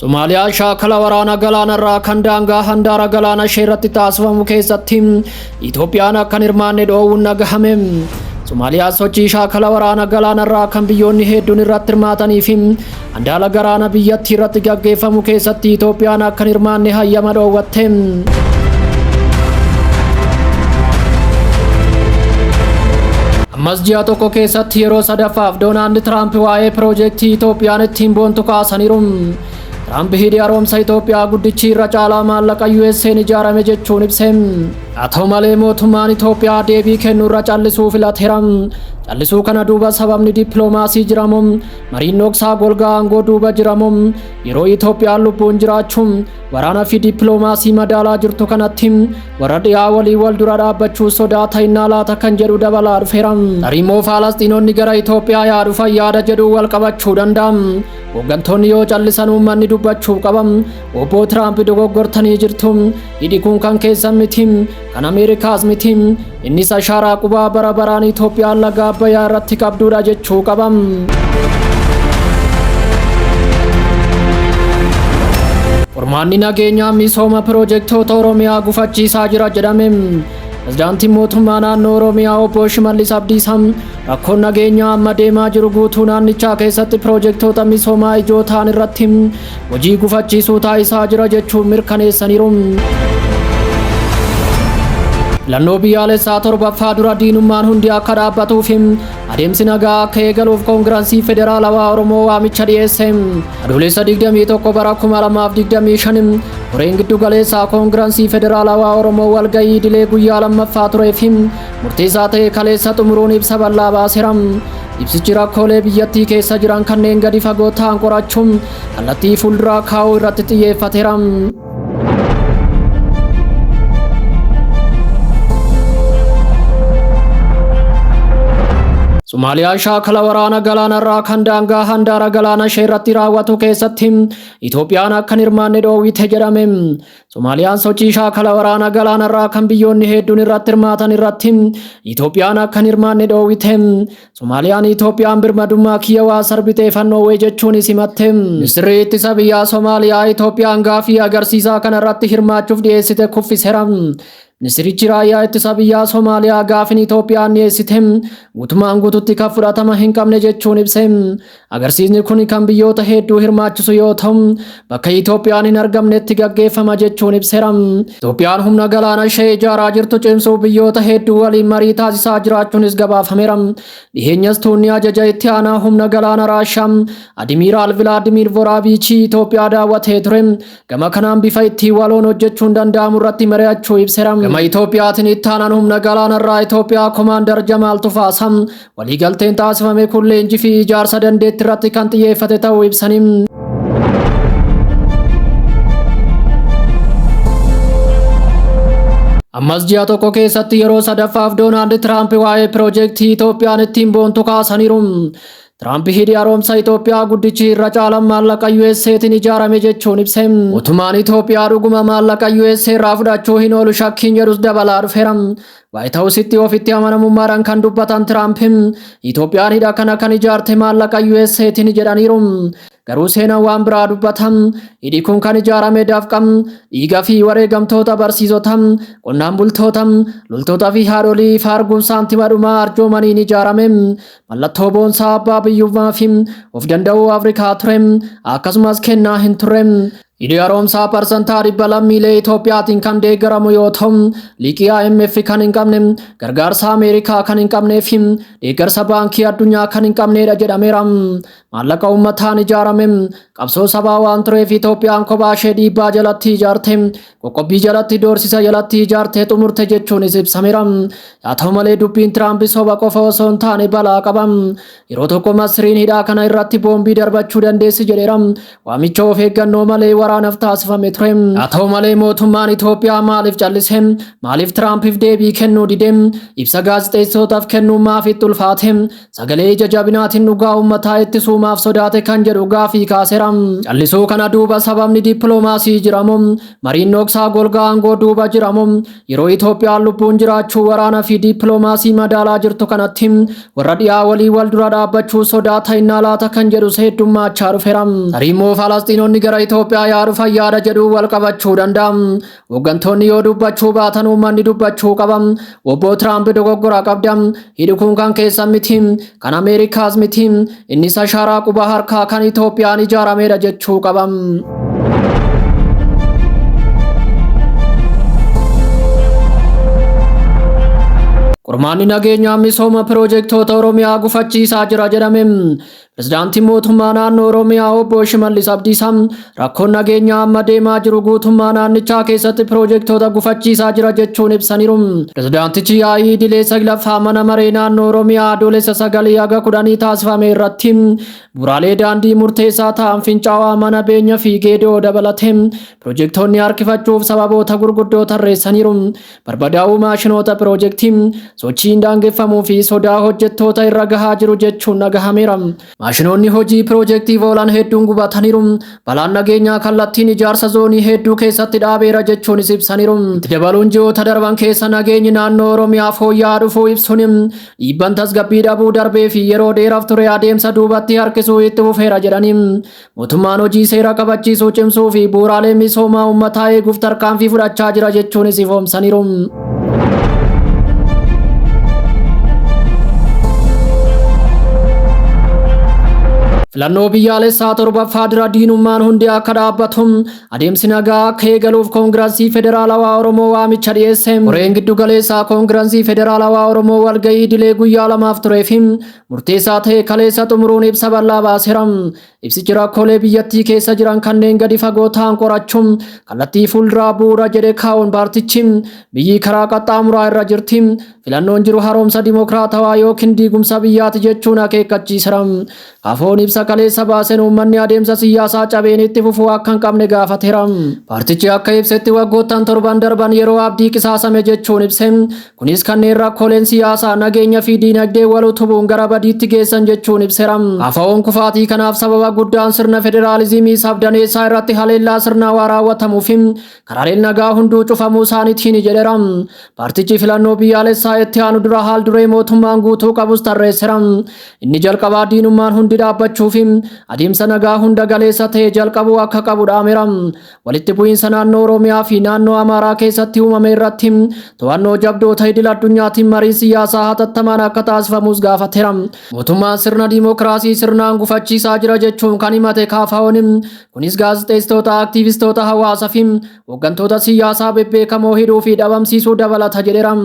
Somaaliyaa shaakala waraana galaana irraa kan daangaa handaara galaana ishee irratti taasifamu keessatti Itoophiyaan akka hin hirmaanne dhoowwuun dhagahame. Somaaliyaa sochii shaakala waraana galaana irraa kan biyyoonni hedduun irratti hirmaatanii fi handaara galaana biyyattii irratti gaggeeffamu keessatti Itoophiyaan akka hin hirmaanne hayyama dhoowwatte. Ammas ji'a tokko keessatti yeroo sadaffaaf Doonaald Tiraamp waa'ee piroojeektii Itoophiyaan ittiin boontu kaasaniiru. Tiraamp hidhi haaromsa Itoophiyaa guddichi irra caalaa maallaqa US'n ijaarame jechuun ibse. Haa ta'u malee mootummaan Itoophiyaa deebii kennuu irra callisuu filateera. Callisuu kana duuba sababni dippiloomaasii jiramu mariin dhoksaa golgaa aangoo duuba jiramu yeroo Itoophiyaan lubbuun jiraachuun waraana fi dippiloomaasii madaalaa jirtu kanatti warra dhiyaa walii wal dura dhaabbachuu sodaata innaa laata kan jedhu dabalaa dhufeera. Tarii Faalastiinonni gara Itoophiyaa yaadufan yaada jedhu wal qabachuu danda'a. Hooggantoonni yoo callisan uummanni dubbachuu qaba. Obbo Tiraamp dogoggortanii jirtu. Hidhi kun kan keessan miti, kan Ameerikaas miti. Innis ashaaraa qubaa bara baraan Itoophiyaan laga Abbayyaa irratti qabduudha jechuu qaba. Qormaanni nageenyaa misooma piroojeektoota Oromiyaa gufachiisaa jira jedhame. Pireezidaantiin mootummaa naannoo Oromiyaa Obbo Shimallis Abdiisaa rakkoon nageenyaa amma deemaa jiru guutuu naannichaa keessatti piroojeektoota misoomaa ijoo ta'an irratti hojii gufachiisuu taasisaa jira jechuun mirkaneessaniiru. Filannoo biyyaalessaa torbaffaa dura diinummaan hundi akka dhaabbatuuf adeemsi nagaa akka eegaluuf koongiraansii federaalawaa Oromoo waamicha dhiyeesse. Adoolessa 21 bara 2025 koreen giddu galeessaa koongiraansii federaalawaa Oromoo walgahii idilee guyyaa lammaffaa turee fi murteessaa ta'e kaleessa xumuruun ibsa bal'aa baaseera. Ibsichi rakkoolee biyyattii keessa jiran kanneen gadi fagoo ta'an qorachuun kallattii fuulduraa kaa'uu irratti xiyyeeffateera. Somaaliyaa shaakala waraana galaana irraa kan daangaa handaara galaana ishee irratti raawwatu keessatti Itoophiyaan akka hin hirmaanne dhoowwite jedhame. Somaaliyaan sochii shaakala waraana galaana irraa kan biyyoonni hedduun irratti hirmaatan irratti Itoophiyaan akka hin hirmaanne dhoowwite. Somaaliyaan Itoophiyaan birmadummaa kiyyawaa sarbitee fannoowwee jechuun simatte. Ministeerri ittisa biyyaa Somaaliyaa Itoophiyaan gaafii agarsiisaa kana irratti hirmaachuuf dhiyeessite kuffiseera. Ministeerichi raayyaa ittisa biyyaa Somaaliyaa gaafin Itoophiyaan dhiyeessite guutumaan guututti kan fudhatama hin qabne jechuun ibse. Agarsiisni kun kan biyyoota hedduu hirmaachisu yoo ta'u bakka Itoophiyaan hin argamnetti gaggeeffama jechuun ibseera. Itoophiyaan humna galaana ishee ijaaraa jirtu cimsuuf biyyoota hedduu waliin marii taasisaa jiraachuunis gabaafameera. Dhiheenyas tuunni ajaja itti aanaa humna galaana Raashaa Admiiraal Vilaadimiir Voraabichii Itoophiyaa daawwatee ture. Gama kanaan bifa itti waloon hojjechuun danda'amu irratti mari'achuu ibseera. Itoophiyaatiin itti aanaan humna galaana irraa Itoophiyaa Komaandar Jamaal Tufaasaa waliigalteen taasifame kun leenjii fi ijaarsa dandeettii irratti kan xiyyeeffate ta'uu ibsanii. Ammas ji'a tokko keessatti yeroo sadaffaaf Doonaald Tiraamp waa'ee piroojeektii Itoophiyaan ittiin boontu kaasaniiru. Tiraamp hidhi haaromsa Itoophiyaa guddichi irra caalaan maallaqa US'tiin ijaarame jechuun ibse. Mootummaan Itoophiyaa dhuguma maallaqa US irraa fudhachuu hin oolu shakkiin jedhus dabalaa dhufeera. Waayit Haawusitti ofitti amanamummaadhaan kan dubbatan Tiraamp Itoophiyaan hidha kana kan ijaarte maallaqa US'tiin jedhaniiru. Garuu seenaan waan biraa dubbatan. Hidhi kun kan ijaarame dafqam dhiigaa fi wareegamtoota barsiisota, qonnaan bultoota, loltoota fi haadholii faarguun saantima dhumaa arjoomaniin ijaarame. Mallattoo boonsaa abbaa biyyummaa fi of danda'uu Afrikaa ture. Akkasumas kennaa hin turre. Hidhi haaromsaa parsantaa 100 lammiilee Itoophiyaatiin kan deeggaramu yoo ta'u liqii IMF kan hin qabne, gargaarsa Ameerikaa kan hin qabnee fi deeggarsa baankii addunyaa kan hin qabnedha jedhameera. Maallaqa uummataan ijaarame qabsoo sabaa waan tureef Itoophiyaan kophaa ishee dhiibbaa jalatti ijaarte, qoqqobbii jalatti doorsisa jalatti ijaarte xumurte jechuunis ibsameera. Haa ta'u malee dubbiin Tiraamp soba qofa osoo hin taane balaa qaba. Yeroo tokko Masriin hidhaa kana irratti boombii darbachuu dandeessi jedheera. Waamicha of eeggannoo malee waraanaaf taasifame ture. Haa ta'u malee mootummaan Itoophiyaa maaliif callisee maaliif Tiraampiif deebii kennuu didee ibsa gaazexeessootaaf kennuu maafitti ulfaate sagalee ija jabinaatiin dhugaa uummataa ittisuumaaf sodaate kan jedhu gaafii kaaseera. Callisuu kana duuba sababni dippiloomaasii jiramu mariin dhoksaa golgaa aangoo duuba jiramu yeroo Itoophiyaan lubbuun jiraachuu waraana fi dippiloomaasii madaalaa jirtu kanatti warra dhiyaa walii wal dura dhaabbachuu sodaata innaa laata kan jedhu heddummaachaa dhufeera. Tarimmoo Falasxiinonni gara Itoophiyaa yaa dhufan yaada jedhu wal qabachuu danda'a. Hooggantoonni yoo dubbachuu baatan uummanni dubbachuu qaba. Obbo Tiraamp dogoggora qabda. Hidhi kun kan keessan miti, kan Ameerikaas miti. Innis ashaaraa quba harkaa kan Itoophiyaan ijaarameedha jechuu qaba. Qormaanni nageenyaa misooma piroojeektoota Oromiyaa gufachiisaa jira jedhame. Pirezidaantiin mootummaa naannoo Oromiyaa obbo Shimallis Abdiisaa rakkoon nageenyaa amma deemaa jiru guutummaa naannichaa keessatti piroojeektoota gufachiisaa jira jechuun ibsaniiru. Pirezidaantichi yaa'ii idilee saglaffaa mana maree naannoo Oromiyaa adoolessa 9-10 taasifame irratti bu'uuraalee daandii murteessaa ta'an fincaa'aa mana beenya fi geedoo dabalatee piroojeektoonni harkifachuuf sababoota gurguddoo tarreessaniiru. Barbadaa'uu maashinoota piroojeektii sochiin daangeffamuu fi sodaa hojjettoota irra gahaa jiru jechuun dhagahameera. Maashinoonni hojii piroojeektiif oolan hedduun gubataniiru. Balaan nageenyaa kallattiin ijaarsa zoonii hedduu keessatti dhaabeera jechuunis ibsaniiru. Itti dabaluun ji'oota darban keessa nageenyi naannoo Oromiyaa fooyya'aa dhufuu ibsuun dhiibbaan tasgabbii dhabuu darbee fi yeroo dheeraaf ture adeemsa duubatti harkisuu itti fufeera jedhani. Mootummaan hojii seera kabachiisuu cimsuu fi bu'uuraalee misoomaa uummataa eeguuf tarkaanfii fudhachaa jira jechuunis ifoomsaniiru. Filannoo biyyaalessaa torbaffaa dura diinummaan hundi akka dhaabbatu adeemsi nagaa akka eegaluuf koongiraansii federaalawaa Oromoo waamicha dhiyeesse. Koreen giddu galeessaa koongiraansii federaalawaa Oromoo walgahii idilee guyyaa lamaaf turee fi murteessaa ta'e kaleessa xumuruun ibsa bal'aa baaseera. Ibsichi rakkoolee biyyattii keessa jiran kanneen gadi fagoo ta'an qorachuun kallattii fuulduraa bu'uura jedhe kaa'uun paartichi biyyi karaa qaxxaamuraa irra jirti. Filannoon jiru haaromsa dimokiraatawaa yookiin diigumsa biyyaati jechuun akeekkachiiseera. Kaafoon ibsa kaleessa baaseen uummanni adeemsa siyaasaa cabeen itti fufuu akka hin qabne gaafateera. Paartichi akka ibsetti waggoottan torban darban yeroo abdii qisaasame jechuun ibse. Kunis kanneen rakkooleen siyaasaa nageenya fi diinagdee wal utubuun gara badiitti geessan jechuun ibseera. Kaafoon kufaatii kanaaf sababa guddaan sirna federaalizimii sabdaneessaa irratti haleellaa sirnawaa raawwatamuuf karaaleen nagaa hunduu cufamuu isaaniitiin jedheera. Paartichi filannoo biyyaalessaa itti aanu dura haal duree mootummaan guutuu qabus tarreesseera. Inni jalqabaa diinummaan hundi dhaabbachuu fi adeemsa nagaa hunda galeessa ta'e jalqabuu akka qabu dhaameera. Walitti bu'iinsa naannoo Oromiyaa fi naannoo Amaaraa keessatti uumame irratti to'annoo jabdoota idil addunyaatiin mariin siyaasaa hatattamaan akka taasifamus gaafateera. Mootummaan sirna diimokiraasii sirnaan gufachiisaa jira jechuun kan himate kaafaa'oon kunis gaazexeessitoota, aktiivistoota hawaasaa fi hooggantoota siyaasaa bebbeekamoo hidhuu fi dhabamsiisuu dabalata jedheera.